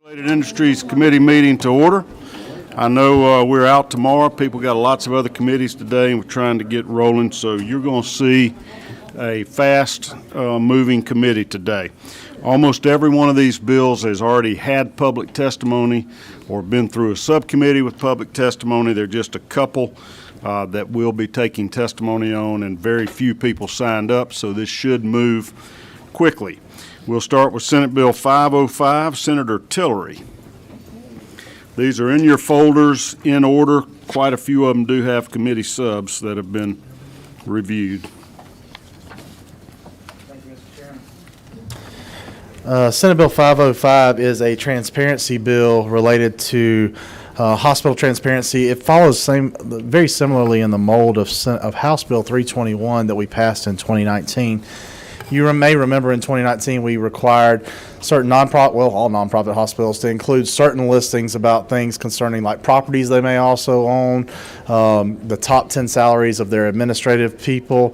Regulated Industries Committee meeting to order. I know we're out tomorrow. People got lots of other committees today, and we're trying to get rolling, so you're going to see a fast moving committee today. Almost every one of these bills has already had public testimony or been through a subcommittee with public testimony. There are just a couple that we'll be taking testimony on, and very few people signed up, so this should move quickly. We'll start with Senate Bill 505, Senator Tillery. These are in your folders in order. Quite a few of them do have committee subs that have been reviewed. Thank you, Mr. Chairman. Senate Bill 505 is a transparency bill related to hospital transparency. It follows very similarly in the mold of House Bill 321 that we passed in 2019. You may remember in 2019 we required certain all nonprofit hospitals to include certain listings about things concerning like properties they may also own, the top 10 salaries of their administrative people,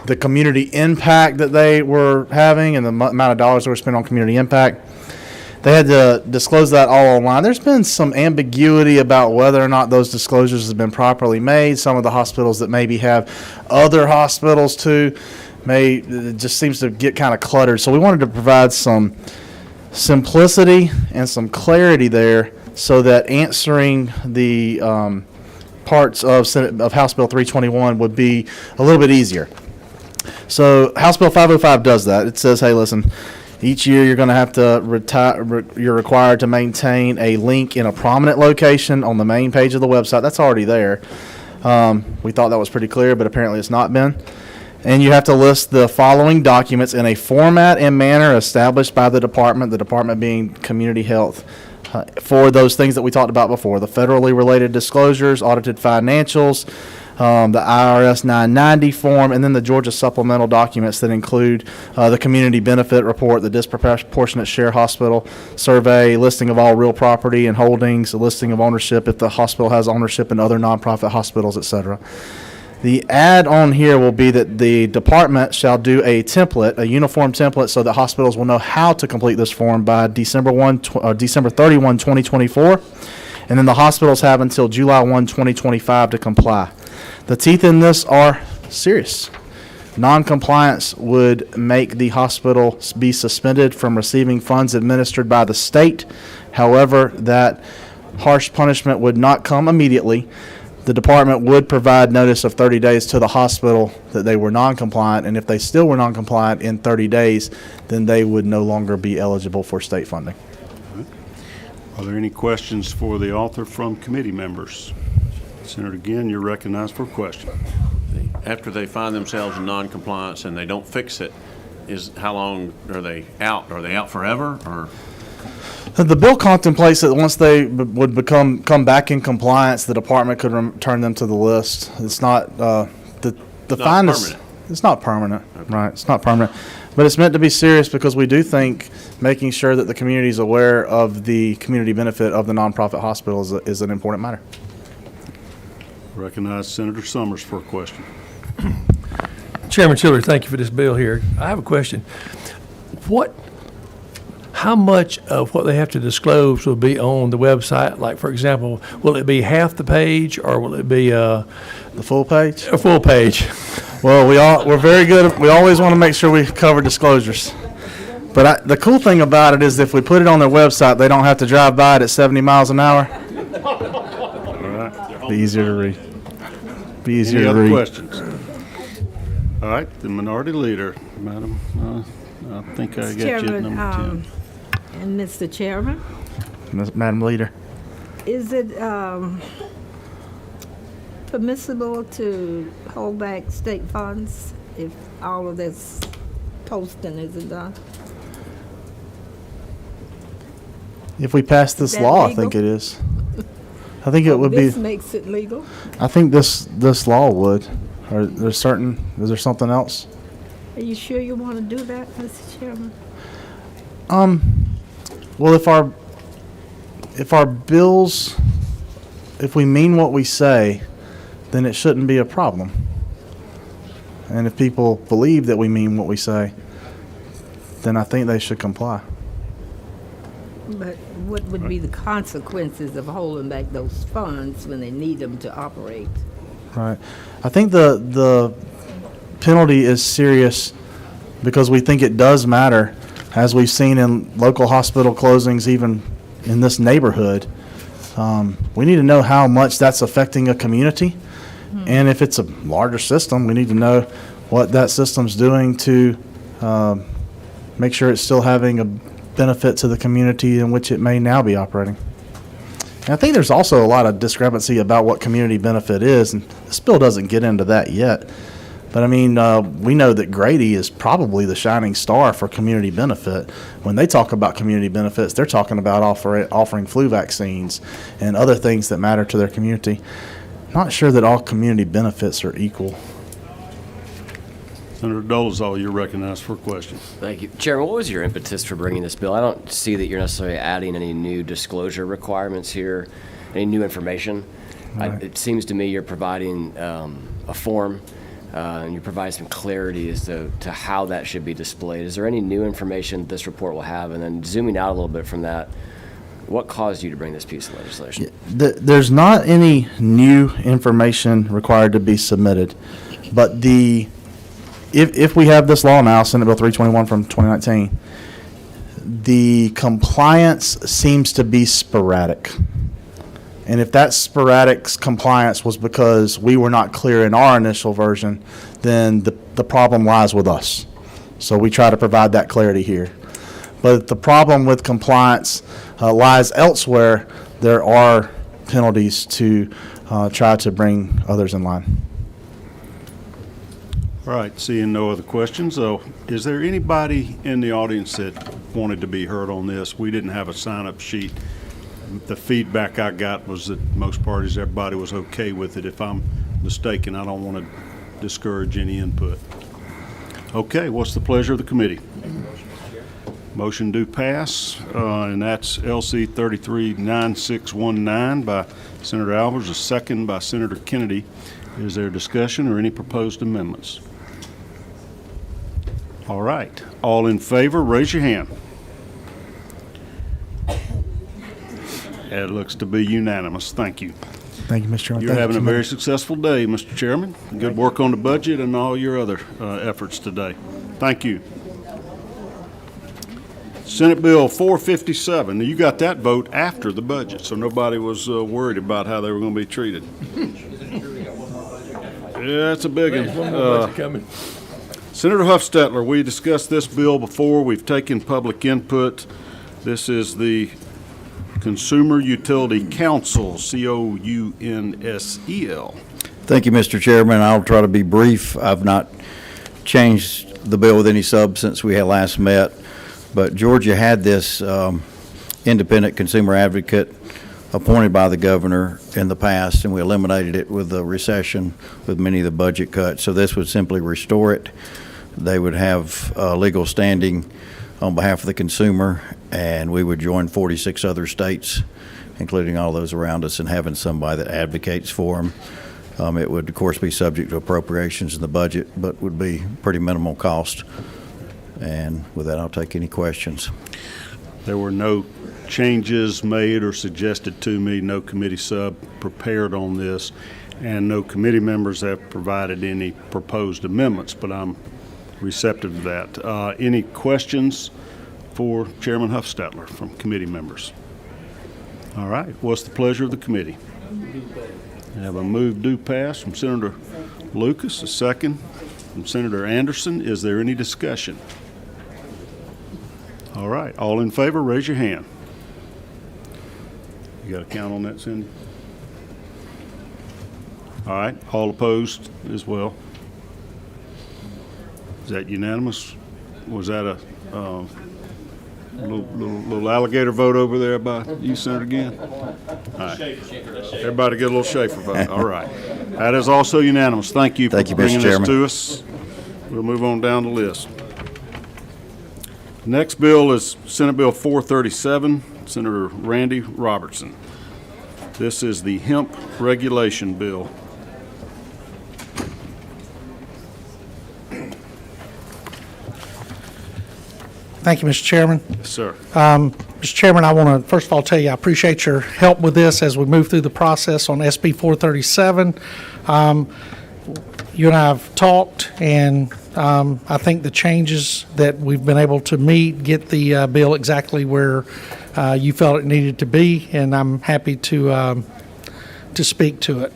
the community impact that they were having, and the amount of dollars that were spent on community impact. They had to disclose that all online. There's been some ambiguity about whether or not those disclosures have been properly made. Some of the hospitals that maybe have other hospitals too, it just seems to get kind of cluttered. So we wanted to provide some simplicity and some clarity there so that answering the parts of House Bill 321 would be a little bit easier. So House Bill 505 does that. It says, hey, listen, each year you're going to have to you're required to maintain a link in a prominent location on the main page of the website. That's already there. We thought that was pretty clear, but apparently it's not been. And you have to list the following documents in a format and manner established by the department being community health, for those things that we talked about before, the federally related disclosures, audited financials, the IRS 990 form, and then the Georgia supplemental documents that include the community benefit report, the disproportionate share hospital survey, listing of all real property and holdings, a listing of ownership if the hospital has ownership in other nonprofit hospitals, etc. The add-on here will be that the department shall do a uniform template, so that hospitals will know how to complete this form by December 31, 2024, and then the hospitals have until July 1, 2025 to comply. The teeth in this are serious. Non-compliance would make the hospital be suspended from receiving funds administered by the state. However, that harsh punishment would not come immediately. The department would provide notice of 30 days to the hospital that they were non-compliant, and if they still were non-compliant in 30 days, then they would no longer be eligible for state funding. Are there any questions for the author from committee members? Senator, again, you're recognized for a question. After they find themselves in non-compliance and they don't fix it, how long are they out? Are they out forever, or? The bill contemplates that once they would come back in compliance, the department could return them to the list. It's not the fine is it's not permanent, okay. Right? It's not permanent, but it's meant to be serious because we do think making sure that the community is aware of the community benefit of the nonprofit hospital is an important matter. Recognize Senator Summers for a question. Chairman Chiller, thank you for this bill here. I have a question. How much of what they have to disclose will be on the website? Like, for example, will it be half the page, or will it be the full page? A full page. Well, we're very good. We always want to make sure we cover disclosures. But the cool thing about it is if we put it on their website, they don't have to drive by it at 70 miles an hour. All right. Be easier to read. Any other questions? All right, the minority leader, Madam. I think I got you at number 10. And Mr. Chairman, Madam Leader, is it permissible to hold back state funds if all of this posting isn't done? If we pass this law, legal? I think it is. I think it would be. This makes it legal? I think this law would. Is there something else? Are you sure you want to do that, Mr. Chairman? Well, if our bills, if we mean what we say, then it shouldn't be a problem. And if people believe that we mean what we say, then I think they should comply. But what would be the consequences of holding back those funds when they need them to operate? Right. I think the penalty is serious because we think it does matter, as we've seen in local hospital closings, even in this neighborhood. We need to know how much that's affecting a community. And if it's a larger system, we need to know what that system's doing to make sure it's still having a benefit to the community in which it may now be operating. And I think there's also a lot of discrepancy about what community benefit is, and this bill doesn't get into that yet. But I mean, we know that Grady is probably the shining star for community benefit. When they talk about community benefits, they're talking about offering flu vaccines and other things that matter to their community. Not sure that all community benefits are equal. Senator Dolezal, you're recognized for a question. Thank you. Chairman, what was your impetus for bringing this bill? I don't see that you're necessarily adding any new disclosure requirements here, any new information. Right. It seems to me you're providing a form, and you're providing some clarity as to how that should be displayed. Is there any new information this report will have? And then zooming out a little bit from that, what caused you to bring this piece of legislation? There's not any new information required to be submitted, but if we have this law now, Senate Bill 321 from 2019, the compliance seems to be sporadic. And if that sporadic compliance was because we were not clear in our initial version, then the problem lies with us. So we try to provide that clarity here. But if the problem with compliance lies elsewhere, there are penalties to try to bring others in line. All right, seeing no other questions, is there anybody in the audience that wanted to be heard on this? We didn't have a sign-up sheet. The feedback I got was that most parties, everybody was okay with it. If I'm mistaken, I don't want to discourage any input. Okay, what's the pleasure of the committee? Motion do pass, and that's LC 339619 by Senator Albers, a second by Senator Kennedy. Is there discussion or any proposed amendments? All right, all in favor, raise your hand. It looks to be unanimous. Thank you. Thank you, Mr. Chairman. You're Thank you having a so very much. successful day, Mr. Chairman. Good work on the budget and all your other efforts today. Thank you. Senate Bill 457. Now, you got that vote after the budget, so nobody was worried about how they were going to be treated. Yeah, that's a big one. One more budget coming. Senator Huffstetler, we discussed this bill before. We've taken public input. This is the Consumer Utility Council, COUNSEL. Thank you, Mr. Chairman. I'll try to be brief. I've not changed the bill with any substance we had last met, but Georgia had this independent consumer advocate appointed by the governor in the past, and we eliminated it with the recession with many of the budget cuts. So this would simply restore it. They would have legal standing on behalf of the consumer, and we would join 46 other states, including all those around us, in having somebody that advocates for them. It would, of course, be subject to appropriations in the budget, but would be pretty minimal cost. And with that, I'll take any questions. There were no changes made or suggested to me, no committee sub prepared on this, and no committee members have provided any proposed amendments, but I'm receptive to that. Any questions for Chairman Huffstetler from committee members? All right, what's the pleasure of the committee? I have a move do pass from Senator Lucas, a second from Senator Anderson. Is there any discussion? All right, all in favor, raise your hand. You got a count on that, Cindy? All right, all opposed as well. Is that unanimous? Was that a little alligator vote over there by you, Senator Gann? All right. Everybody get a little Schaefer vote. All right. That is also unanimous. Thank you for Thank you, Mr. bringing this Chairman. to us. We'll move on down the list. Next bill is Senate Bill 437, Senator Randy Robertson. This is the hemp regulation bill. Thank you, Mr. Chairman. Yes, sir. Mr. Chairman, I want to first of all tell you I appreciate your help with this as we move through the process on SB 437. You and I have talked, and I think the changes that we've been able to meet get the bill exactly where you felt it needed to be, and I'm happy to speak to it.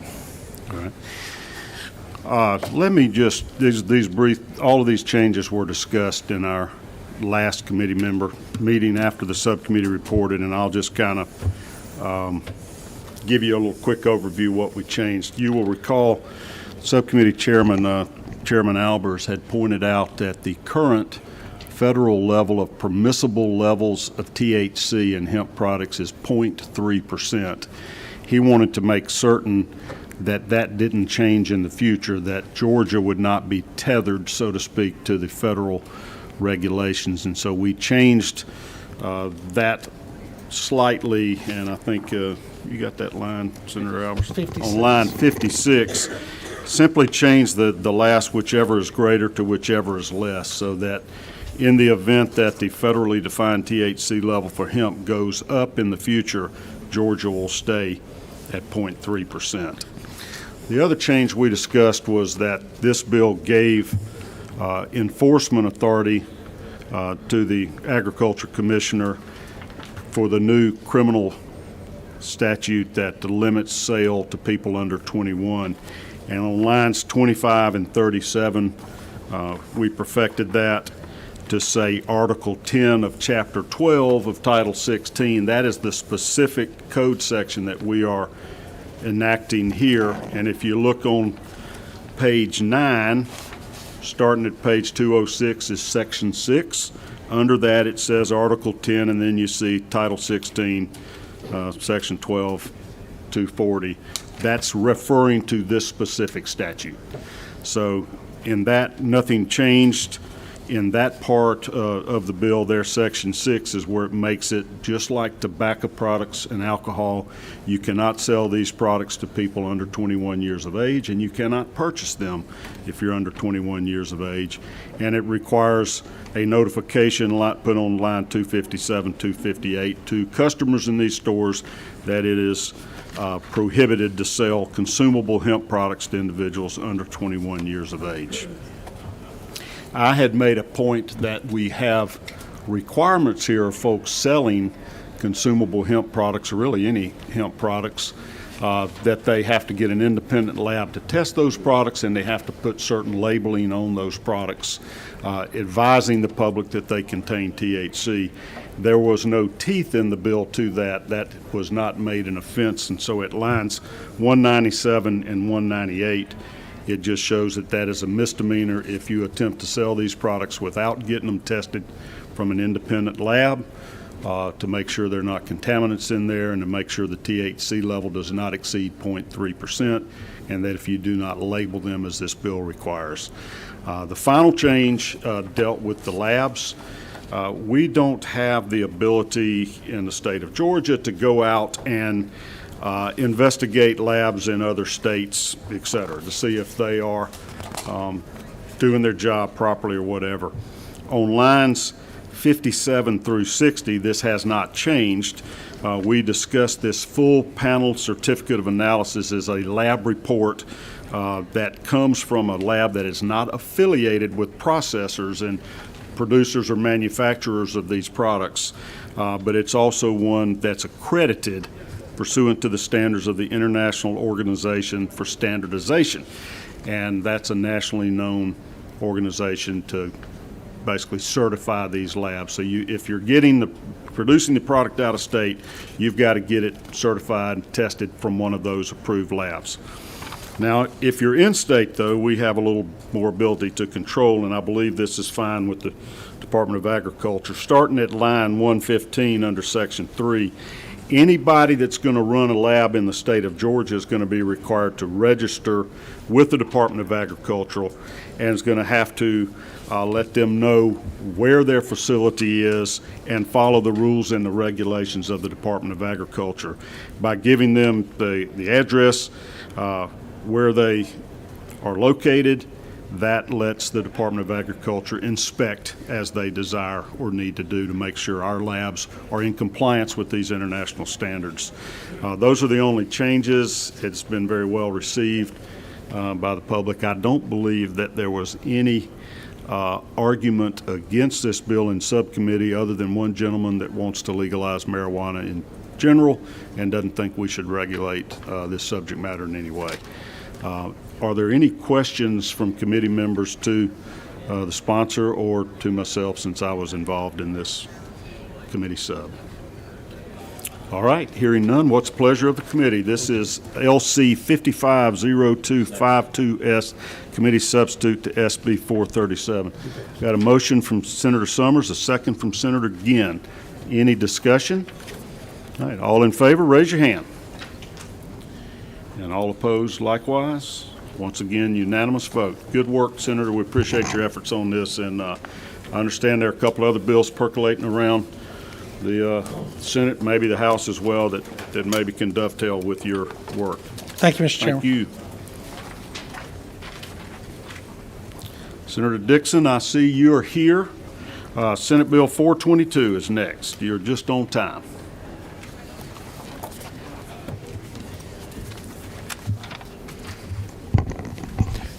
Let me just, these brief, all of these changes were discussed in our last committee member meeting after the subcommittee reported, and I'll just kind of give you a little quick overview of what we changed. You will recall Subcommittee Chairman Albers had pointed out that the current federal level of permissible levels of THC in hemp products is 0.3%. He wanted to make certain that that didn't change in the future, that Georgia would not be tethered, so to speak, to the federal regulations. And so we changed that slightly, and I think you got that line, Senator Albers? 56. On line 56, simply change the last whichever is greater to whichever is less, so that in the event that the federally defined THC level for hemp goes up in the future, Georgia will stay at 0.3%. The other change we discussed was that this bill gave enforcement authority to the Agriculture Commissioner for the new criminal statute that limits sale to people under 21. And on lines 25 and 37, we perfected that to say Article 10 of Chapter 12 of Title 16. That is the specific code section that we are enacting here. And if you look on page 9, starting at page 206 is Section 6. Under that it says Article 10, and then you see Title 16, Section 12, 240. That's referring to this specific statute. So in that, nothing changed. In that part of the bill there, Section 6 is where it makes it just like tobacco products and alcohol. You cannot sell these products to people under 21 years of age, and you cannot purchase them if you're under 21 years of age. And it requires a notification put on line 257, 258 to customers in these stores that it is prohibited to sell consumable hemp products to individuals under 21 years of age. I had made a point that we have requirements here of folks selling consumable hemp products, or really any hemp products, that they have to get an independent lab to test those products, and they have to put certain labeling on those products, advising the public that they contain THC. There was no teeth in the bill to that. That was not made an offense, and so at lines 197 and 198, it just shows that that is a misdemeanor if you attempt to sell these products without getting them tested from an independent lab to make sure there are not contaminants in there, and to make sure the THC level does not exceed 0.3%, and that if you do not label them as this bill requires. The final change dealt with the labs. We don't have the ability in the state of Georgia to go out and investigate labs in other states, et cetera, to see if they are doing their job properly or whatever. On lines 57 through 60, this has not changed. We discussed this full panel certificate of analysis as a lab report that comes from a lab that is not affiliated with processors and producers or manufacturers of these products, but it's also one that's accredited pursuant to the standards of the International Organization for Standardization. And that's a nationally known organization to basically certify these labs. So if you're producing the product out of state, you've got to get it certified and tested from one of those approved labs. Now, if you're in state, though, we have a little more ability to control, and I believe this is fine with the Department of Agriculture. Starting at line 115 under Section 3, anybody that's going to run a lab in the state of Georgia is going to be required to register with the Department of Agriculture, and is going to have to let them know where their facility is and follow the rules and the regulations of the Department of Agriculture by giving them the address, where they are located, That lets the Department of Agriculture inspect as they desire or need to do to make sure our labs are in compliance with these international standards. Those are the only changes. It's been very well received by the public. I don't believe that there was any argument against this bill in subcommittee other than one gentleman that wants to legalize marijuana in general and doesn't think we should regulate this subject matter in any way. Are there any questions from committee members to the sponsor or to myself, since I was involved in this committee sub? All right, hearing none, what's the pleasure of the committee? This is LC 550252S, committee substitute to SB 437. Got a motion from Senator Summers, a second from Senator Ginn. Any discussion? All right, all in favor, raise your hand. And all opposed likewise. Once again, unanimous vote. Good work, Senator. We appreciate your efforts on this, and I understand there are a couple other bills percolating around the Senate, maybe the House as well, that maybe can dovetail with your work. Thank you, Mr. Chairman. Thank you. Senator Dixon, I see you are here. Senate Bill 422 is next. You're just on time.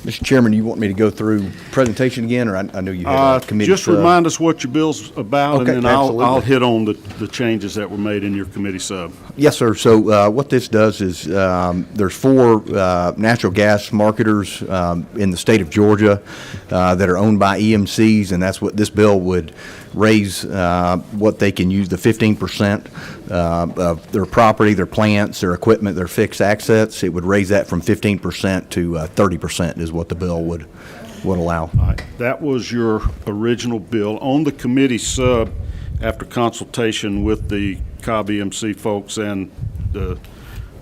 Mr. Chairman, you want me to go through presentation again, or I know you have a committee? Just remind us what your bill's about, Okay, and then I'll absolutely. hit on the changes that were made in your committee sub. Yes, sir. So what this does is there's 4 natural gas marketers in the state of Georgia that are owned by EMCs, and that's what this bill would raise what they can use, the 15% of their property, their plants, their equipment, their fixed assets. It would raise that from 15% to 30% is what the bill would allow. All right, that was your original bill. On the committee sub, after consultation with the Cobb EMC folks and the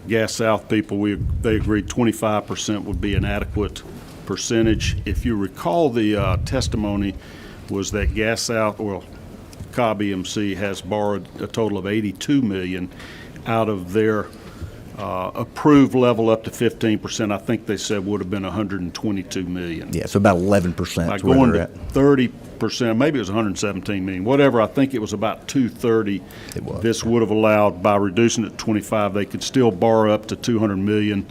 Gas South people, they agreed 25% would be an adequate percentage. If you recall, the testimony was that Gas South, Cobb EMC has borrowed a total of $82 million out of their approved level up to 15%. I think they said would have been $122 million. Yeah, so about 11% By is where going they're to at. 30%, maybe it was 117 million, whatever, I think it was about 230. It was. This would have allowed, by reducing it to 25, they could still borrow up to 200 million,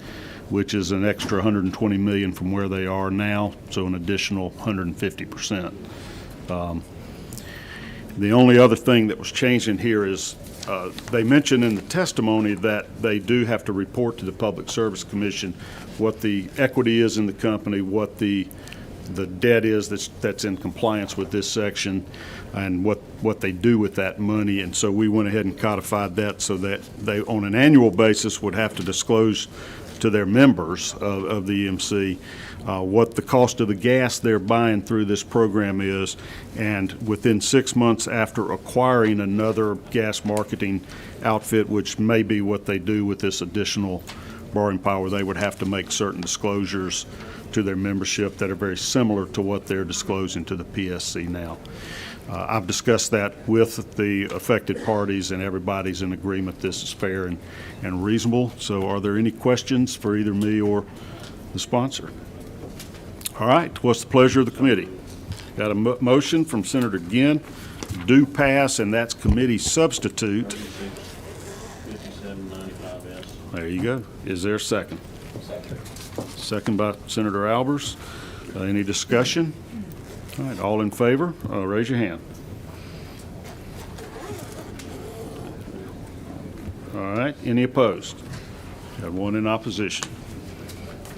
which is an extra 120 million from where they are now, so an additional 150%. The only other thing that was changed in here is they mentioned in the testimony that they do have to report to the Public Service Commission what the equity is in the company, what the debt is that's in compliance with this section, and what they do with that money. And so we went ahead and codified that so that they, on an annual basis, would have to disclose to their members of the EMC what the cost of the gas they're buying through this program is, and within 6 months after acquiring another gas marketing outfit, which may be what they do with this additional borrowing power, they would have to make certain disclosures to their membership that are very similar to what they're disclosing to the PSC now. I've discussed that with the affected parties, and everybody's in agreement this is fair and reasonable. So are there any questions for either me or the sponsor? All right, what's the pleasure of the committee? Got a motion from Senator Ginn, do pass, and that's committee substitute. 5795S. There you go. Is there a second? Second by Senator Albers. Any discussion? All right, all in favor, raise your hand. All right, any opposed? Got one in opposition.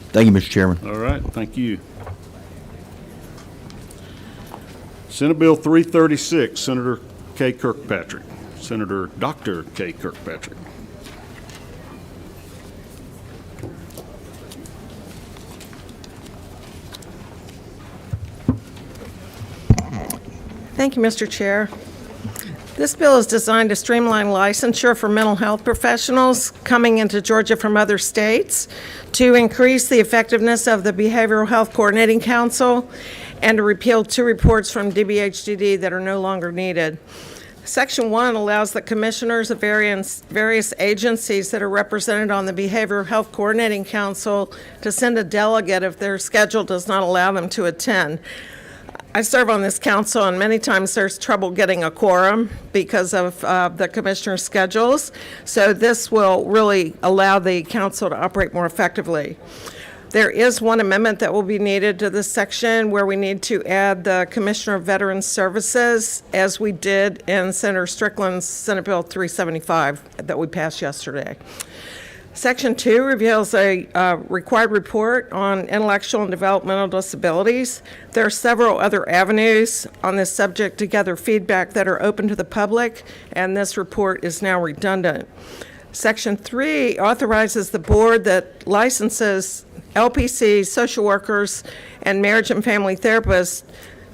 Thank you, Mr. Chairman. All right, thank you. Senate Bill 336, Senator Kay Kirkpatrick. Senator Dr. Kay Kirkpatrick. Thank you, Mr. Chair. This bill is designed to streamline licensure for mental health professionals coming into Georgia from other states, to increase the effectiveness of the Behavioral Health Coordinating Council, and to repeal 2 reports from DBHDD that are no longer needed. Section 1 allows the commissioners of various agencies that are represented on the Behavioral Health Coordinating Council to send a delegate if their schedule does not allow them to attend. I serve on this council, and many times there's trouble getting a quorum because of the commissioner's schedules. So this will really allow the council to operate more effectively. There is one amendment that will be needed to this section where we need to add the Commissioner of Veterans Services, as we did in Senator Strickland's Senate Bill 375 that we passed yesterday. Section 2 reveals a required report on intellectual and developmental disabilities. There are several other avenues on this subject to gather feedback that are open to the public, and this report is now redundant. Section 3 authorizes the board that licenses LPCs, social workers, and marriage and family therapists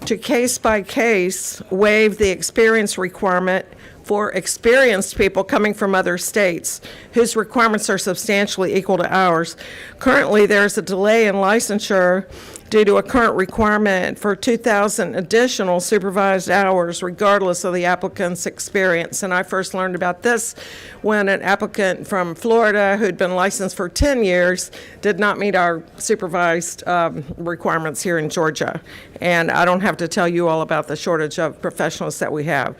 to case-by-case waive the experience requirement for experienced people coming from other states whose requirements are substantially equal to ours. Currently, there's a delay in licensure due to a current requirement for 2,000 additional supervised hours regardless of the applicant's experience. And I first learned about this when an applicant from Florida who'd been licensed for 10 years did not meet our supervised requirements here in Georgia. And I don't have to tell you all about the shortage of professionals that we have.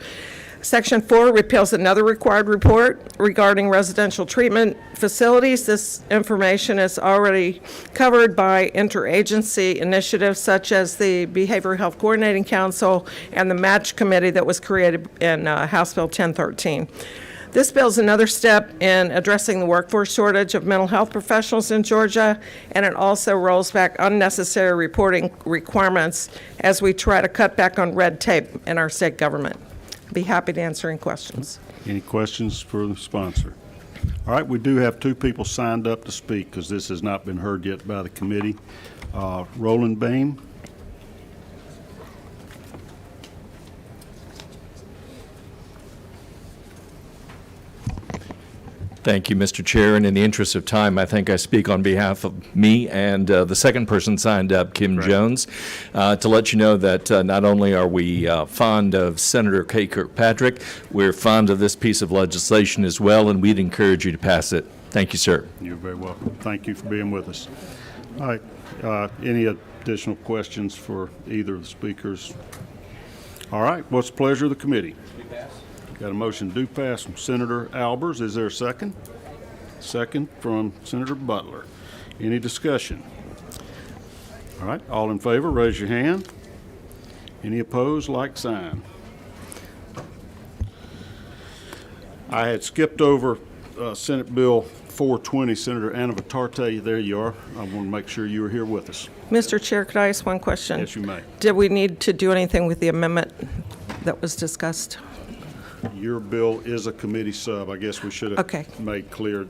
Section 4 repeals another required report regarding residential treatment facilities. This information is already covered by interagency initiatives such as the Behavioral Health Coordinating Council and the Match Committee that was created in House Bill 1013. This bill is another step in addressing the workforce shortage of mental health professionals in Georgia, and it also rolls back unnecessary reporting requirements as we try to cut back on red tape in our state government. Be happy to answer any questions. Any questions for the sponsor? All right, we do have two people signed up to speak because this has not been heard yet by the committee. Roland Bain. Thank you, Mr. Chair, and in the interest of time, I think I speak on behalf of me and the second person signed up, Kim Jones, to let you know that not only are we fond of Senator Kay Kirkpatrick, we're fond of this piece of legislation as well, and we'd encourage you to pass it. Thank you, sir. You're very welcome. Thank you for being with us. All right, any additional questions for either of the speakers? All right, what's the pleasure of the committee? Got a motion to do pass from Senator Albers. Is there a second? Second from Senator Butler. Any discussion? All right, all in favor, raise your hand. Any opposed, like sign. I had skipped over Senate Bill 420, Senator Anna Vitarte. There you are. I want to make sure you were here with us. Mr. Chair, could I ask one question? Yes, you may. Did we need to do anything with the amendment that was discussed? Your bill is a committee sub. I guess we should have Okay. made clear.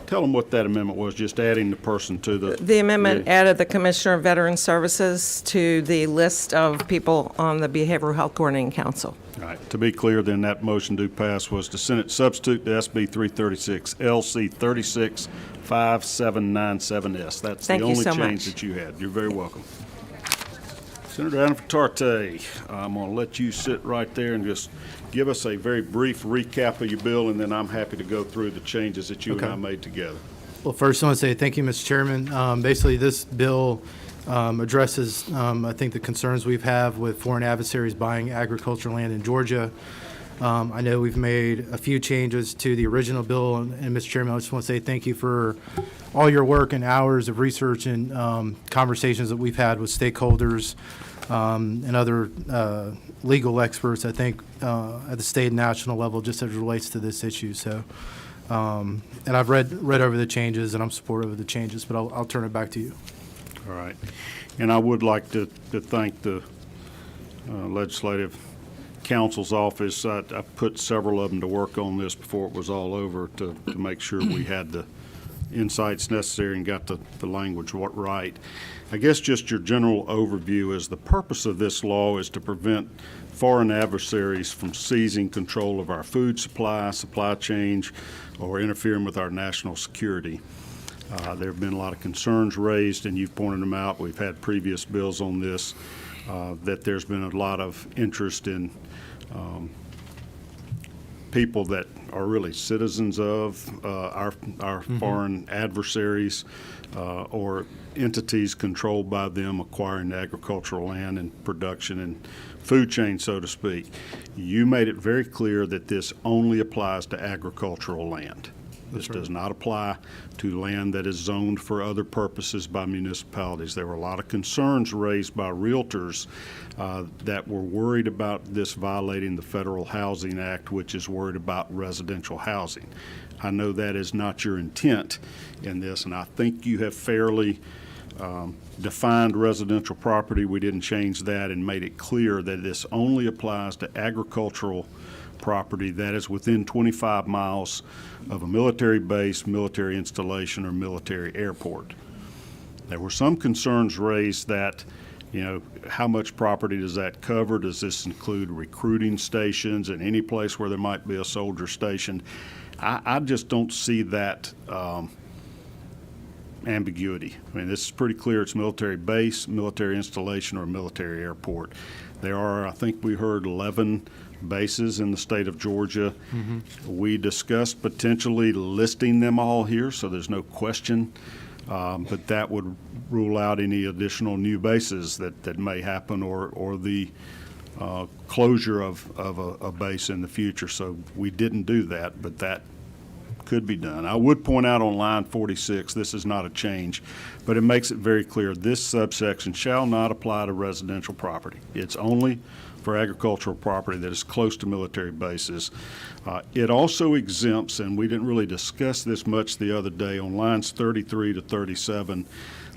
Tell them what that amendment was, just adding the person to the... The amendment added the Commissioner of Veterans Services to the list of people on the Behavioral Health Coordinating Council. All right. To be clear, then, that motion to pass was to Senate substitute the SB 336, LC 365797S. That's the Thank you only so change much. that you had. You're very welcome. Senator Anna Vitarte, I'm going to let you sit right there and just give us a very brief recap of your bill, and then I'm happy to go through the changes that you and I made together. Well, first, I want to say thank you, Mr. Chairman. Basically, this bill addresses, I think, the concerns we've had with foreign adversaries buying agricultural land in Georgia. I know we've made a few changes to the original bill, and Mr. Chairman, I just want to say thank you for all your work and hours of research and conversations that we've had with stakeholders and other legal experts, I think, at the state and national level, just as it relates to this issue. So, and I've read over the changes, and I'm supportive of the changes, but I'll turn it back to you. All right. And I would like to thank the Legislative Counsel's office. I put several of them to work on this before it was all over to make sure we had the insights necessary and got the language right. I guess just your general overview is the purpose of this law is to prevent foreign adversaries from seizing control of our food supply chain, or interfering with our national security. There have been a lot of concerns raised, and you've pointed them out. We've had previous bills on this, that there's been a lot of interest in people that are really citizens of our foreign adversaries or entities controlled by them acquiring agricultural land and production and food chain, so to speak. You made it very clear that this only applies to agricultural land. This does not apply to land that is zoned for other purposes by municipalities. There were a lot of concerns raised by realtors that were worried about this violating the Federal Housing Act, which is worried about residential housing. I know that is not your intent in this, and I think you have fairly defined residential property. We didn't change that and made it clear that this only applies to agricultural property that is within 25 miles of a military base, military installation, or military airport. There were some concerns raised that, how much property does that cover? Does this include recruiting stations and any place where there might be a soldier stationed? I just don't see that ambiguity. I mean, this is pretty clear. It's military base, military installation, or military airport. There are, I think we heard 11 bases in the state of Georgia. We discussed potentially listing them all here, so there's no question. But that would rule out any additional new bases that may happen or the closure of a base in the future. So we didn't do that, but that could be done. I would point out on line 46, this is not a change, but it makes it very clear this subsection shall not apply to residential property. It's only for agricultural property that is close to military bases. It also exempts, and we didn't really discuss this much the other day, on lines 33 to 37,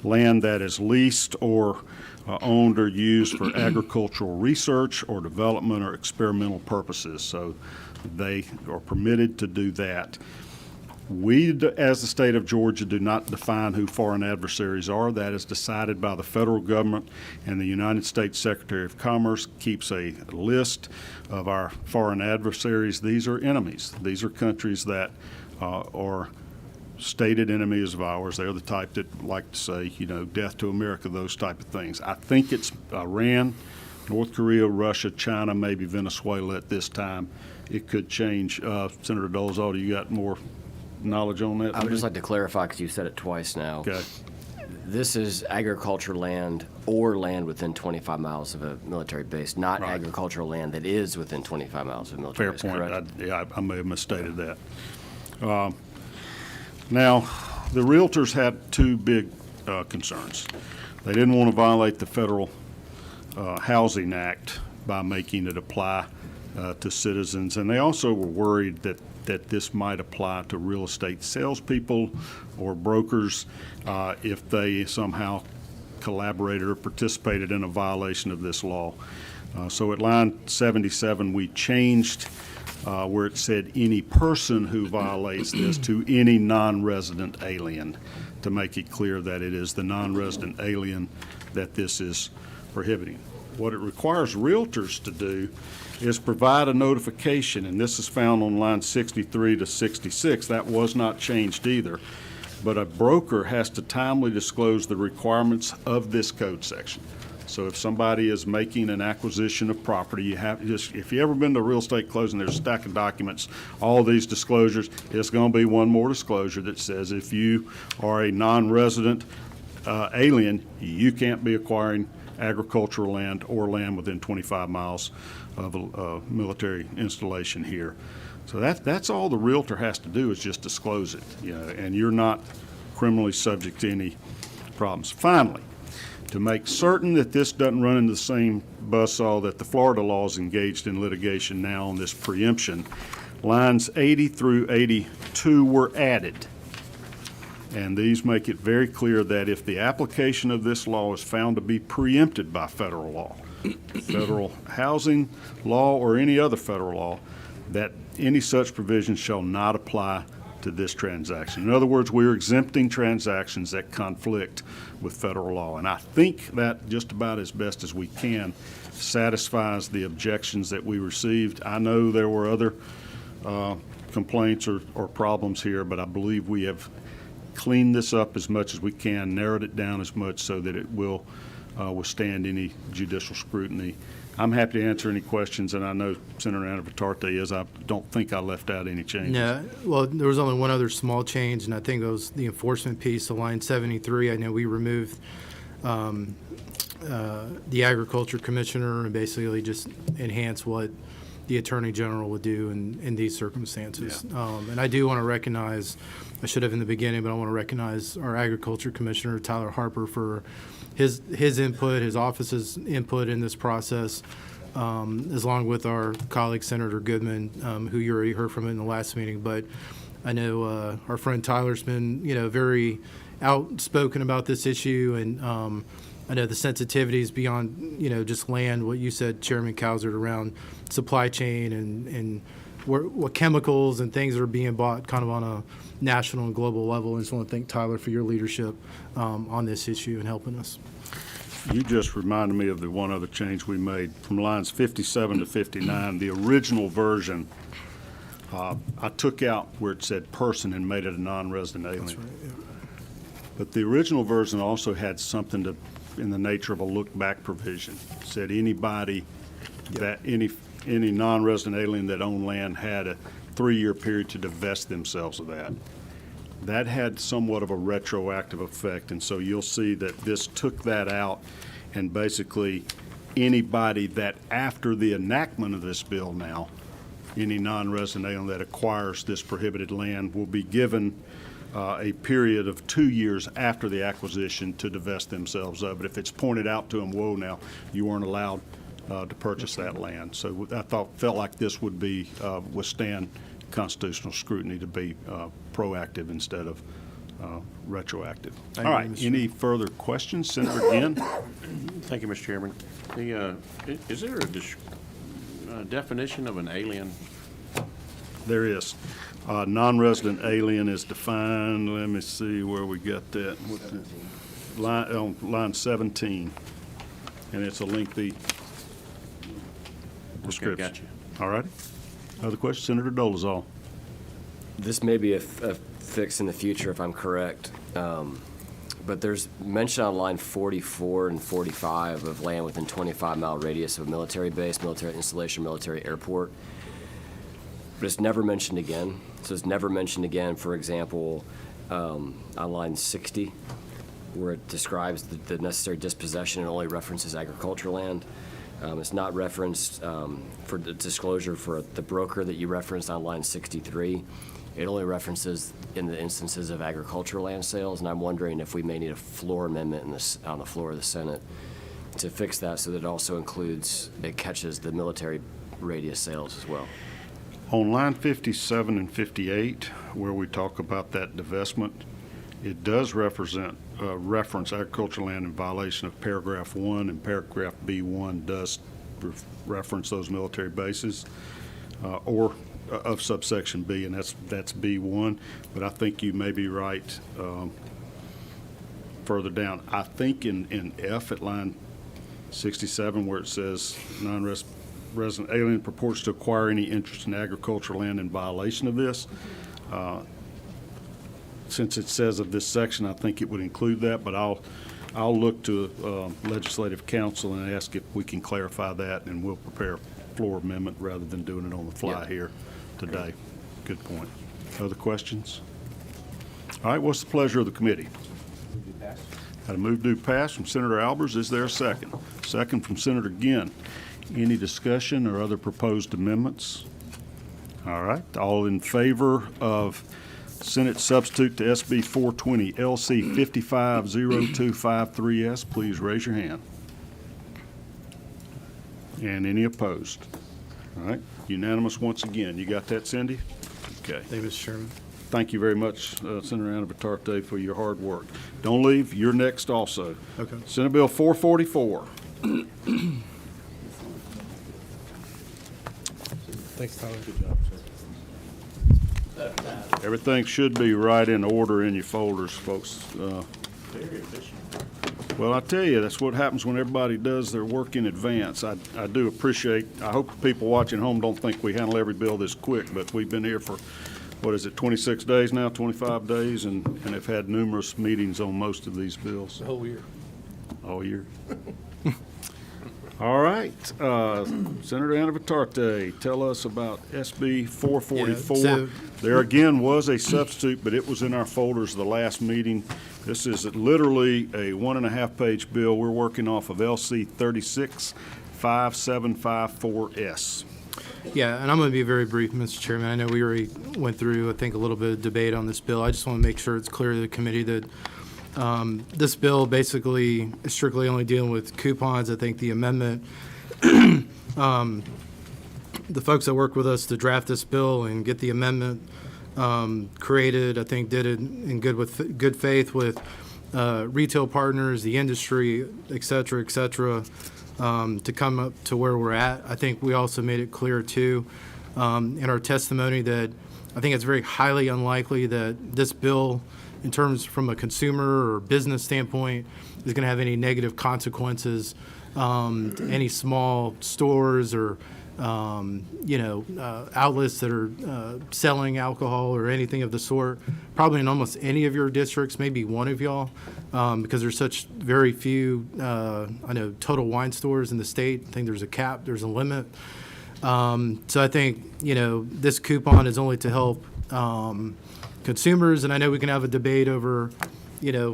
land that is leased or owned or used for agricultural research or development or experimental purposes. So they are permitted to do that. We, as the state of Georgia, do not define who foreign adversaries are. That is decided by the federal government, and the United States Secretary of Commerce keeps a list of our foreign adversaries. These are enemies. These are countries that are stated enemies of ours. They're the type that like to say, death to America, those type of things. I think it's Iran, North Korea, Russia, China, maybe Venezuela at this time. It could change. Senator Dolezal, do you got more knowledge on that? I would just like to clarify, because you said it twice now. Okay. This is agriculture land or land within 25 miles of a military base, not Right. agricultural land that is within 25 miles of a military Fair base, point. correct? I may have misstated that. Now, the realtors had two big concerns. They didn't want to violate the Federal Housing Act by making it apply to citizens, and they also were worried that this might apply to real estate salespeople or brokers if they somehow collaborated or participated in a violation of this law. So at line 77, we changed where it said any person who violates this to any non-resident alien, to make it clear that it is the non-resident alien that this is prohibiting. What it requires realtors to do is provide a notification, and this is found on line 63 to 66. That was not changed either. But a broker has to timely disclose the requirements of this code section. So if somebody is making an acquisition of property, you have just, if you ever been to a real estate closing, there's a stack of documents, all these disclosures. It's going to be one more disclosure that says if you are a non-resident alien, you can't be acquiring agricultural land or land within 25 miles of a military installation here. So that's all the realtor has to do, is just disclose it, and you're not criminally subject to any problems. Finally, to make certain that this doesn't run into the same buzzsaw that the Florida law is engaged in litigation now on this preemption, lines 80 through 82 were added. And these make it very clear that if the application of this law is found to be preempted by federal law, federal housing law or any other federal law, that any such provision shall not apply to this transaction. In other words, we're exempting transactions that conflict with federal law. And I think that just about as best as we can satisfies the objections that we received. I know there were other complaints or problems here, but I believe we have cleaned this up as much as we can, narrowed it down as much so that it will withstand any judicial scrutiny. I'm happy to answer any questions, and I know Senator Anavitarte is. I don't think I left out any changes. No, well, there was only one other small change, and I think it was the enforcement piece of line 73. I know we removed the agriculture commissioner and basically just enhance what the attorney general would do in these circumstances. And I do want to recognize, I should have in the beginning, but I want to recognize our agriculture commissioner, Tyler Harper, for his input, his office's input in this process, along with our colleague Senator Goodman, who you already heard from in the last meeting. But I know our friend Tyler's been, very outspoken about this issue, and I know the sensitivities beyond, just land, what you said, Chairman Cowsert, around supply chain and what chemicals and things are being bought kind of on a national and global level. I just want to thank Tyler for your leadership on this issue and helping us. You just reminded me of the one other change we made from lines 57 to 59. The original version, I took out where it said person and made it a non-resident alien. That's right, yeah. But the original version also had something in the nature of a look-back provision. It said anybody that any non-resident alien that owned land had a 3-year period to divest themselves of that. That had somewhat of a retroactive effect, and so you'll see that this took that out, and basically anybody that after the enactment of this bill now, any non-resident alien that acquires this prohibited land will be given a period of 2 years after the acquisition to divest themselves of it. If it's pointed out to them, whoa, now, you weren't allowed to purchase that land. So I felt like this would be withstand constitutional scrutiny, to be proactive instead of retroactive. All right, any further questions? Senator Ginn? Thank you, Mr. Chairman. Is there a definition of an alien? There is. Non-resident alien is defined, let me see where we got that. On line 17, and it's a lengthy description. Okay, gotcha. All righty. Other questions? Senator Dolezal. This may be a fix in the future if I'm correct, but there's mention on line 44 and 45 of land within 25-mile radius of a military base, military installation, military airport. But it's never mentioned again. So it's never mentioned again, for example, on line 60, where it describes the necessary dispossession and only references agricultural land. It's not referenced for the disclosure for the broker that you referenced on line 63. It only references in the instances of agricultural land sales, and I'm wondering if we may need a floor amendment on the floor of the Senate to fix that so that it also includes, it catches the military radius sales as well. On line 57 and 58, where we talk about that divestment, it does reference agricultural land in violation of paragraph 1, and paragraph B1 does reference those military bases, or of subsection B, and that's B1. But I think you may be right further down. I think in F at line 67, where it says non-resident alien purports to acquire any interest in agricultural land in violation of this. Since it says of this section, I think it would include that, but I'll look to legislative counsel and ask if we can clarify that, and we'll prepare a floor amendment rather than doing it on the fly here today. Good point. Other questions? All right, what's the pleasure of the committee? Got a move to pass from Senator Albers. Is there a second? Second from Senator Ginn. Any discussion or other proposed amendments? All right, all in favor of Senate substitute to SB 420 LC 550253S, please raise your hand. And any opposed? All right, unanimous once again. You got that, Cindy? Okay. Thank you, Mr. Chairman. Thank you very much, Senator Anavitarte, for your hard work. Don't leave. You're next also. Okay. Senate Bill 444. Thanks, Tyler. Good job, sir. Everything should be right in order in your folders, folks. Well, I tell you, that's what happens when everybody does their work in advance. I do appreciate, I hope people watching home don't think we handle every bill this quick, but we've been here for, 26 days now, 25 days, and have had numerous meetings on most of these bills. The whole year. all year. All right, Senator Anna Vitarte, tell us about SB 444. Yeah, so- There again was a substitute, but it was in our folders the last meeting. This is literally a 1.5-page bill. We're working off of LC 365754S. Yeah, and I'm going to be very brief, Mr. Chairman. I know we already went through, I think, a little bit of debate on this bill. I just want to make sure it's clear to the committee that this bill basically is strictly only dealing with coupons. I think the amendment, the folks that worked with us to draft this bill and get the amendment created, I think did it in good faith with retail partners, the industry, et cetera, to come up to where we're at. I think we also made it clear, too, in our testimony that I think it's very highly unlikely that this bill, in terms from a consumer or business standpoint, is going to have any negative consequences to any small stores or outlets that are selling alcohol or anything of the sort. Probably in almost any of your districts, maybe one of y'all, because there's such very few, I know, total wine stores in the state. I think there's a cap, there's a limit. So I think, this coupon is only to help consumers, and I know we can have a debate over,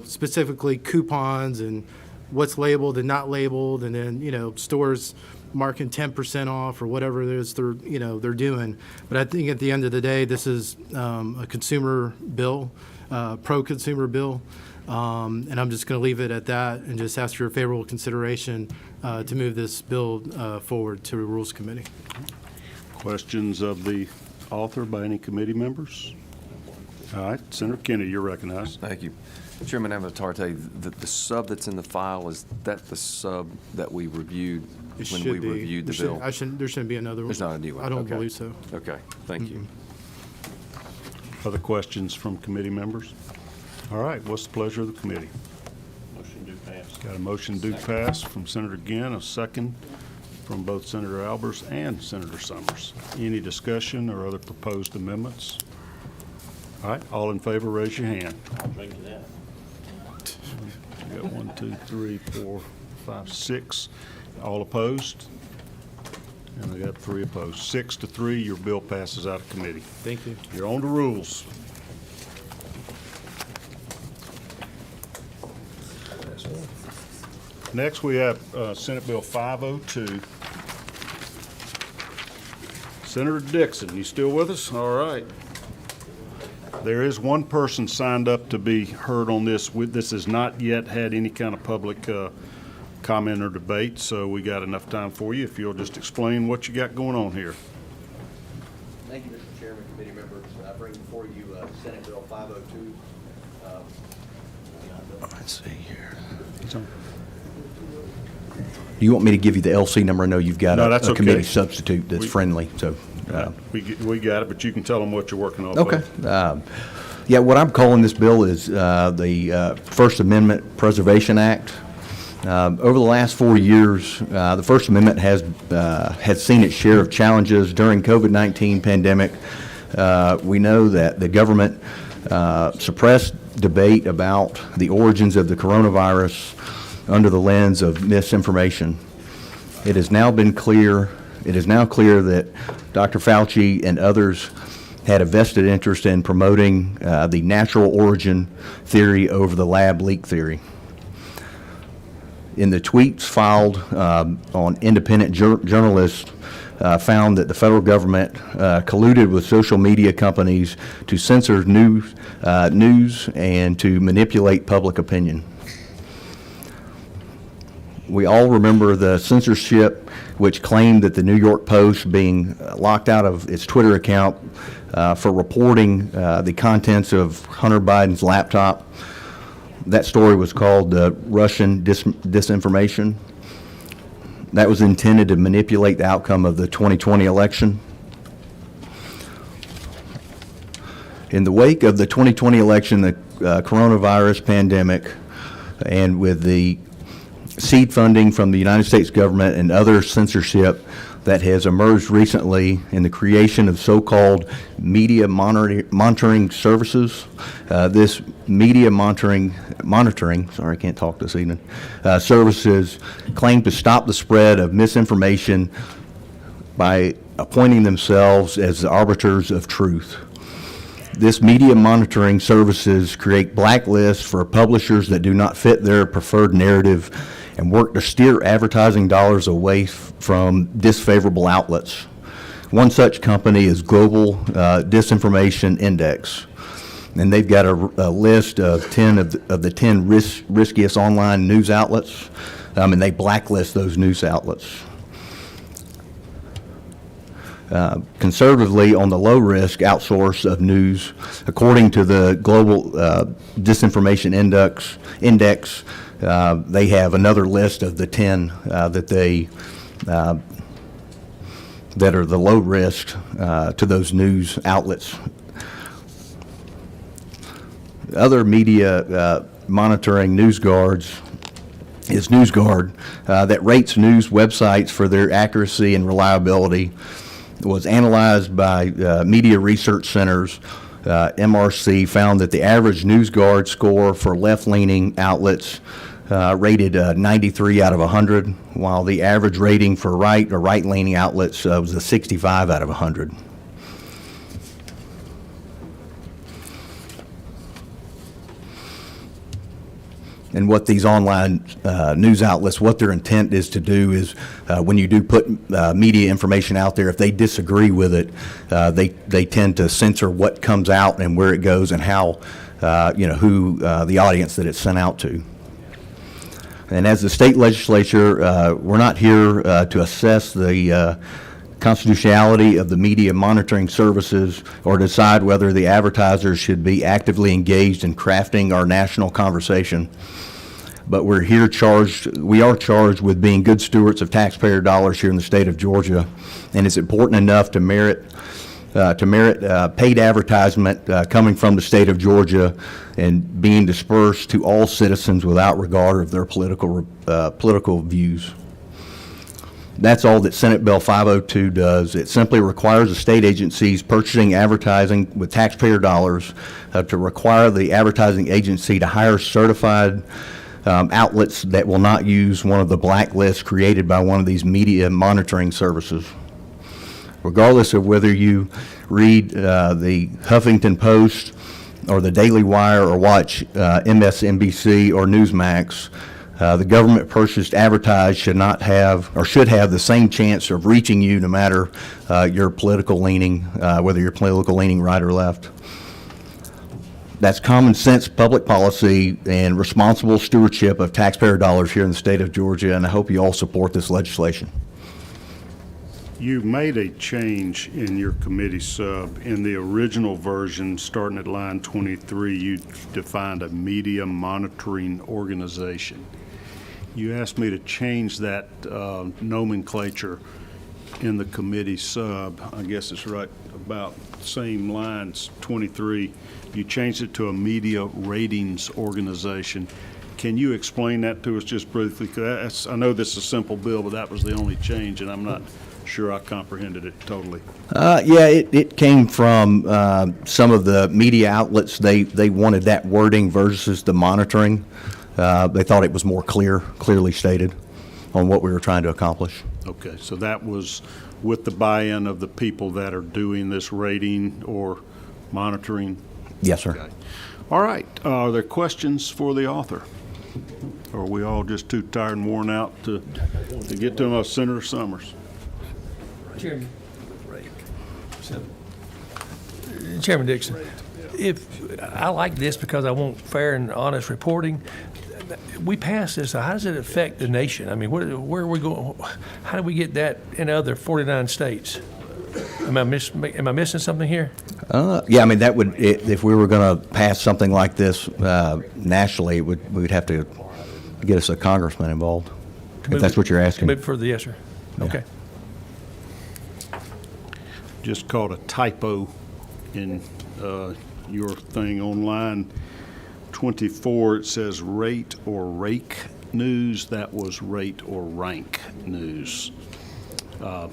specifically coupons and what's labeled and not labeled, and then, stores marking 10% off or whatever it is they're doing. But I think at the end of the day, this is a consumer bill, pro-consumer bill, and I'm just going to leave it at that and just ask for your favorable consideration to move this bill forward to the Rules Committee. Questions of the author by any committee members? All right, Senator Kennedy, you're recognized. Thank you. Chairman Avatarte, the sub that's in the file, is that the sub that we reviewed It when should we be. reviewed the bill? There shouldn't be another one. There's not a new one? I don't Okay. believe so. Okay, thank you. Other questions from committee members? All right, what's the pleasure of the committee? Motion to pass. Got a motion to pass from Senator Ginn, a second from both Senator Albers and Senator Summers. Any discussion or other proposed amendments? All right, all in favor, raise your hand. I'll drink to that. We got 1, 2, 3, 4, 5, 6. All opposed? And I got 3 opposed. 6-3, your bill passes out of committee. Thank you. You're on to rules. Next, we have Senate Bill 502. Senator Dixon, you still with us? All right. There is one person signed up to be heard on this. This has not yet had any kind of public comment or debate, so we got enough time for you if you'll just explain what you got going on here. Thank you, Mr. Chairman, committee members. I bring before you Senate Bill 502. Let's see here. Do you want me to give you the LC number? I know you've got No, that's a committee okay. substitute that's friendly, so. We got it, but you can tell them what you're working off Okay. of. Yeah, what I'm calling this bill is the First Amendment Preservation Act. Over the last 4 years, the First Amendment has seen its share of challenges during COVID-19 pandemic. We know that the government suppressed debate about the origins of the coronavirus under the lens of misinformation. It is now clear that Dr. Fauci and others had a vested interest in promoting the natural origin theory over the lab leak theory. In the tweets filed on independent journalists found that the federal government colluded with social media companies to censor news and to manipulate public opinion. We all remember the censorship which claimed that the New York Post being locked out of its Twitter account for reporting the contents of Hunter Biden's laptop. That story was called Russian disinformation. That was intended to manipulate the outcome of the 2020 election. In the wake of the 2020 election, the coronavirus pandemic, and with the seed funding from the United States government and other censorship that has emerged recently in the creation of so-called media monitoring services. This media monitoring, sorry, I can't talk this evening, services claim to stop the spread of misinformation by appointing themselves as the arbiters of truth. This media monitoring services create blacklists for publishers that do not fit their preferred narrative and work to steer advertising dollars away from disfavorable outlets. One such company is Global Disinformation Index, and they've got a list of 10 of the 10 riskiest online news outlets, and they blacklist those news outlets. Conservatively, on the low-risk outsource of news, according to the Global Disinformation Index, they have another list of the 10 that are the low risk to those news outlets. Other media monitoring NewsGuard is NewsGuard that rates news websites for their accuracy and reliability. It was analyzed by Media Research Centers. MRC found that the average NewsGuard score for left-leaning outlets rated 93 out of 100, while the average rating for right or right-leaning outlets was a 65 out of 100. And what these online news outlets, what their intent is to do is when you do put media information out there, if they disagree with it, they tend to censor what comes out and where it goes and how, who the audience that it's sent out to. And as the state legislature, we're not here to assess the constitutionality of the media monitoring services or decide whether the advertisers should be actively engaged in crafting our national conversation. But we are charged with being good stewards of taxpayer dollars here in the state of Georgia, and it's important enough to merit paid advertisement coming from the state of Georgia and being dispersed to all citizens without regard of their political views. That's all that Senate Bill 502 does. It simply requires the state agencies purchasing advertising with taxpayer dollars to require the advertising agency to hire certified outlets that will not use one of the blacklists created by one of these media monitoring services. Regardless of whether you read the Huffington Post or the Daily Wire or watch MSNBC or Newsmax, the government purchased advertised should have the same chance of reaching you no matter your political leaning, whether you're political leaning right or left. That's common sense public policy and responsible stewardship of taxpayer dollars here in the state of Georgia, and I hope you all support this legislation. You made a change in your committee sub. In the original version, starting at line 23, you defined a media monitoring organization. You asked me to change that nomenclature in the committee sub. I guess it's right about the same lines, 23. You changed it to a media ratings organization. Can you explain that to us just briefly? 'Cause I know this is a simple bill, but that was the only change, and I'm not sure I comprehended it totally. Yeah, it came from some of the media outlets. They wanted that wording versus the monitoring. They thought it was more clearly stated on what we were trying to accomplish. Okay, so that was with the buy-in of the people that are doing this rating or monitoring? Yes, sir. Okay. All right, are there questions for the author? Or are we all just too tired and worn out to get to Senator Summers? Chairman Dixon, if I like this because I want fair and honest reporting. We passed this. How does it affect the nation? I mean, where are we going? How do we get that in other 49 states? Am I missing something here? Yeah, I mean that would if we were going to pass something like this nationally, we'd have to get us a congressman involved. If that's what you're asking. Maybe further, yes, sir. Yeah. Okay. Just caught a typo in your thing on line 24. It says rate or rake news, that was rate or rank news. I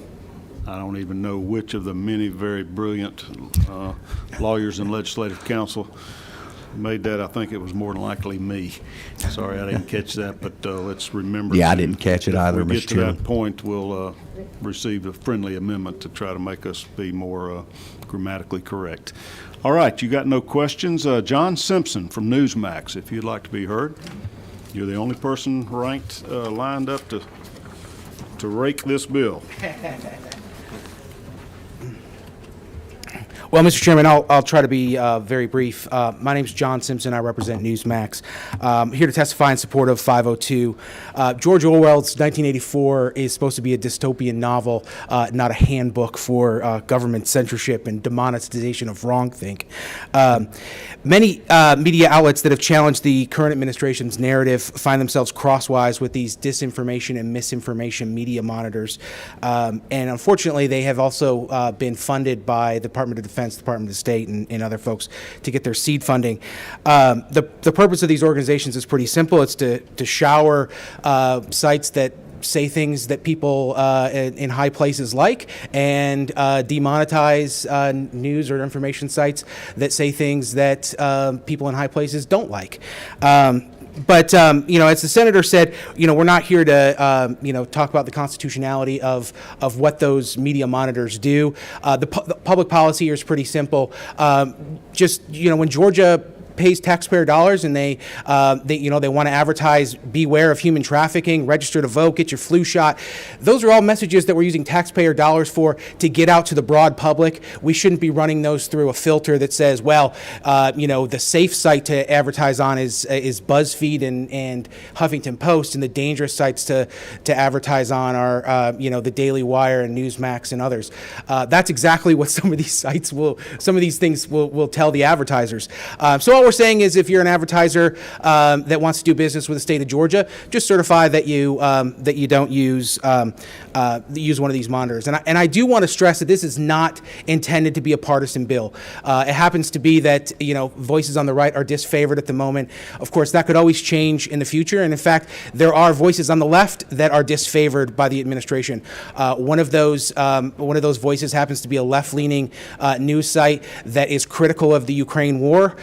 don't even know which of the many very brilliant lawyers and legislative counsel made that. I think it was more than likely me. Sorry, I didn't catch that, but let's remember. Yeah, I didn't catch it either, If we Mr. get to Chairman. that point, we'll receive a friendly amendment to try to make us be more grammatically correct. All right, you got no questions? John Simpson from Newsmax, if you'd like to be heard. You're the only person ranked, lined up to rake this bill. Well, Mr. Chairman, I'll try to be very brief. My name's John Simpson. I represent Newsmax. Here to testify in support of 502. George Orwell's 1984 is supposed to be a dystopian novel, not a handbook for government censorship and demonetization of wrongthink. Many media outlets that have challenged the current administration's narrative find themselves crosswise with these disinformation and misinformation media monitors. And unfortunately, they have also been funded by the Department of Defense, Department of State, and other folks to get their seed funding. The purpose of these organizations is pretty simple. It's to shower sites that say things that people in high places like, and demonetize news or information sites that say things that people in high places don't like. But, as the senator said, we're not here to, talk about the constitutionality of what those media monitors do. The public policy here is pretty simple. When Georgia pays taxpayer dollars and they want to advertise beware of human trafficking, register to vote, get your flu shot. Those are all messages that we're using taxpayer dollars for to get out to the broad public. We shouldn't be running those through a filter that says, the safe site to advertise on is BuzzFeed and Huffington Post, and the dangerous sites to advertise on are the Daily Wire and Newsmax and others. That's exactly what some of these things will tell the advertisers. So all we're saying is, if you're an advertiser that wants to do business with the state of Georgia, just certify that you don't use one of these monitors. And I do want to stress that this is not intended to be a partisan bill. It happens to be that voices on the right are disfavored at the moment. Of course, that could always change in the future. And in fact, there are voices on the left that are disfavored by the administration. One of those voices happens to be a left-leaning news site that is critical of the Ukraine war.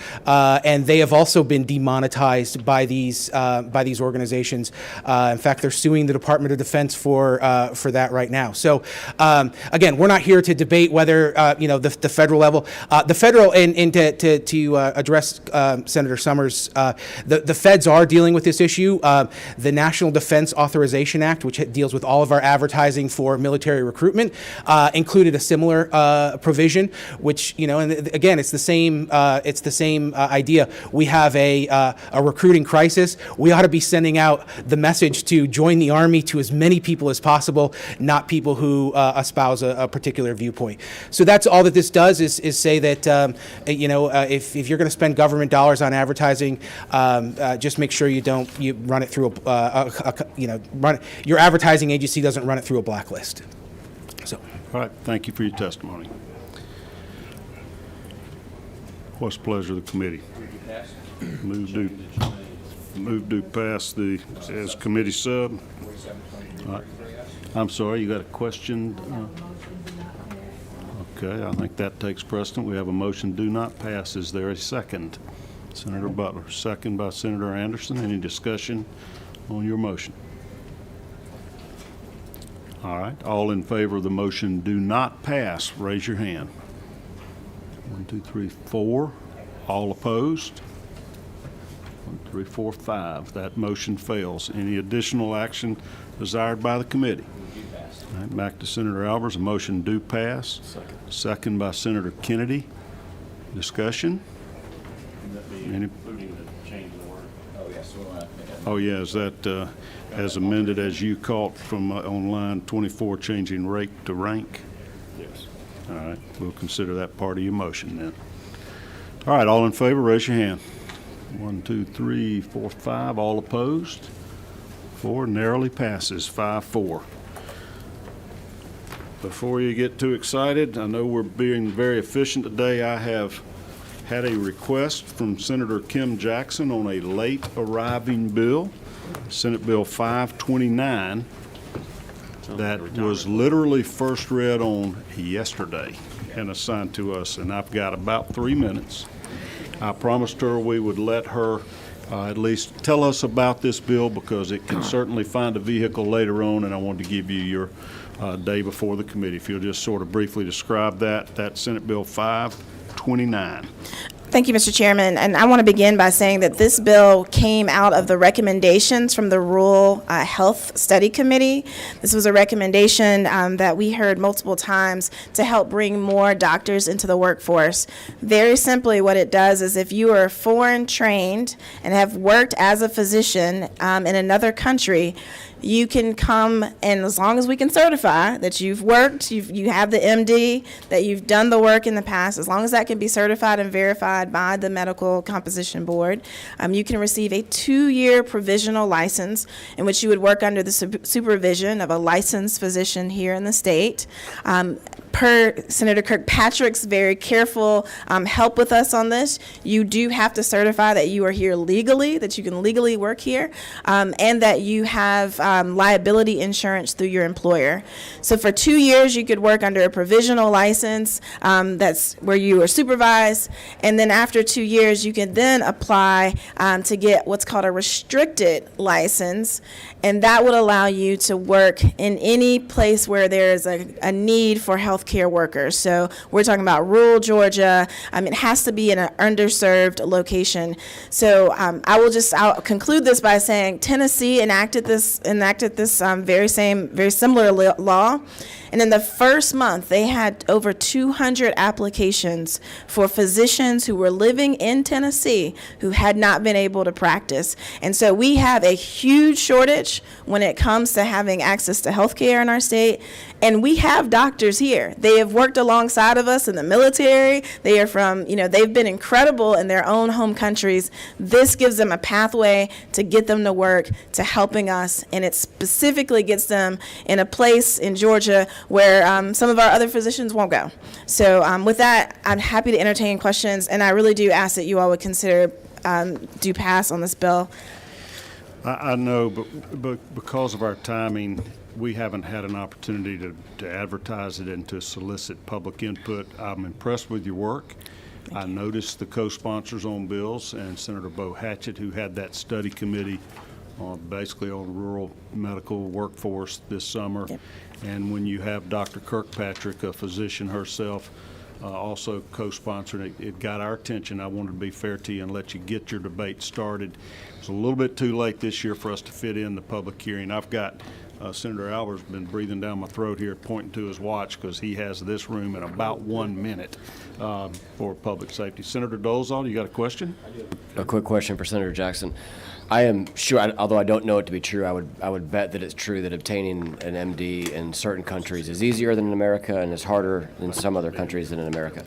And they have also been demonetized by these organizations. In fact, they're suing the Department of Defense for that right now. So, again, we're not here to debate whether the federal level, the federal, and to address Senator Summers, the feds are dealing with this issue. The National Defense Authorization Act, which deals with all of our advertising for military recruitment, included a similar provision, which and again, it's the same idea. We have a recruiting crisis. We ought to be sending out the message to join the Army to as many people as possible, not people who espouse a particular viewpoint. So that's all that this does is say that if you're going to spend government dollars on advertising, just make sure you run it through your advertising agency doesn't run it through a blacklist. So. All right, thank you for your testimony. What's the pleasure of the committee? Move to pass as committee sub. All right. I'm sorry, you got a question? Okay, I think that takes precedent. We have a motion do not pass. Is there a second? Senator Butler, second by Senator Anderson. Any discussion on your motion? All right, all in favor of the motion do not pass, raise your hand. 1, 2, 3, 4. All opposed? 1, 2, 3, 4, 5. That motion fails. Any additional action desired by the committee? All right, back to Senator Albers. A motion do pass. Second by Senator Kennedy. Discussion? Including the change in order. Oh, yeah, is that as amended as you caught from on line 24, changing rate to rank? Yes. All right, we'll consider that part of your motion then. All right, all in favor, raise your hand. 1, 2, 3, 4, 5. All opposed? 4 narrowly passes, 5-4. Before you get too excited, I know we're being very efficient today. I have had a request from Senator Kim Jackson on a late arriving bill. Senate Bill 529 that was literally first read on yesterday and assigned to us, and I've got about 3 minutes. I promised her we would let her at least tell us about this bill because it can certainly find a vehicle later on, and I wanted to give you your day before the committee. If you'll just sort of briefly describe that. That's Senate Bill 529. Thank you, Mr. Chairman. And I want to begin by saying that this bill came out of the recommendations from the Rural Health Study Committee. This was a recommendation that we heard multiple times to help bring more doctors into the workforce. Very simply, what it does is if you are foreign trained and have worked as a physician in another country, you can come, and as long as we can certify that you've worked, you have the MD, that you've done the work in the past, as long as that can be certified and verified by the Medical Composition Board, you can receive a 2-year provisional license in which you would work under the supervision of a licensed physician here in the state. Per Senator Kirkpatrick's very careful help with us on this, you do have to certify that you are here legally, that you can legally work here, and that you have liability insurance through your employer. So for 2 years, you could work under a provisional license that's where you are supervised, and then after 2 years, you can then apply to get what's called a restricted license, and that would allow you to work in any place where there is a need for healthcare workers. So we're talking about rural Georgia. It has to be in an underserved location. So I'll conclude this by saying Tennessee enacted this very similar law. And in the first month, they had over 200 applications for physicians who were living in Tennessee who had not been able to practice. And so we have a huge shortage when it comes to having access to health care in our state. And we have doctors here. They have worked alongside of us in the military. They are from, they've been incredible in their own home countries. This gives them a pathway to get them to work, to helping us. And it specifically gets them in a place in Georgia where some of our other physicians won't go. So with that, I'm happy to entertain questions, and I really do ask that you all would consider do pass on this bill. I know, but because of our timing, we haven't had an opportunity to advertise it and to solicit public input. I'm impressed with your work. I noticed the co-sponsors on bills and Senator Bo Hatchett, who had that study committee basically on rural medical workforce this summer. Yep. And when you have Dr. Kirkpatrick, a physician herself, also co-sponsored, it got our attention. I wanted to be fair to you and let you get your debate started. It's a little bit too late this year for us to fit in the public hearing. I've got Senator Albert's been breathing down my throat here, pointing to his watch because he has this room in about 1 minute for public safety. Senator Dolezal, you got a question? A quick question for Senator Jackson. I am sure, although I don't know it to be true, I would bet that it's true that obtaining an MD in certain countries is easier than in America and is harder in some other countries than in America.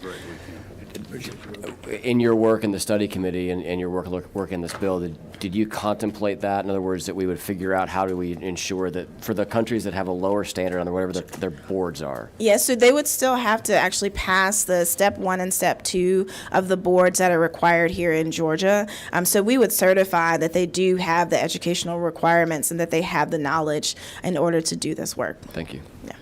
In your work in the study committee and your work in this bill, did you contemplate that? In other words, that we would figure out how do we ensure that for the countries that have a lower standard on whatever their boards are? Yes, so they would still have to actually pass the step 1 and step 2 of the boards that are required here in Georgia. So we would certify that they do have the educational requirements and that they have the knowledge in order to do this work. Thank you. Yeah.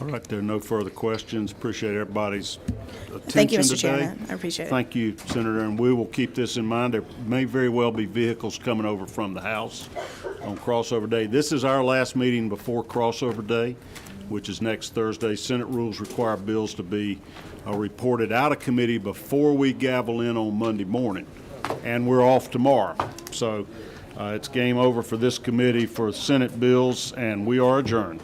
All right, there are no further questions. Appreciate everybody's attention Thank you, Mr. today. Chairman. I appreciate it. Thank you, Senator, and we will keep this in mind. There may very well be vehicles coming over from the House on crossover day. This is our last meeting before crossover day, which is next Thursday. Senate rules require bills to be reported out of committee before we gavel in on Monday morning, and we're off tomorrow. So it's game over for this committee for Senate bills, and we are adjourned.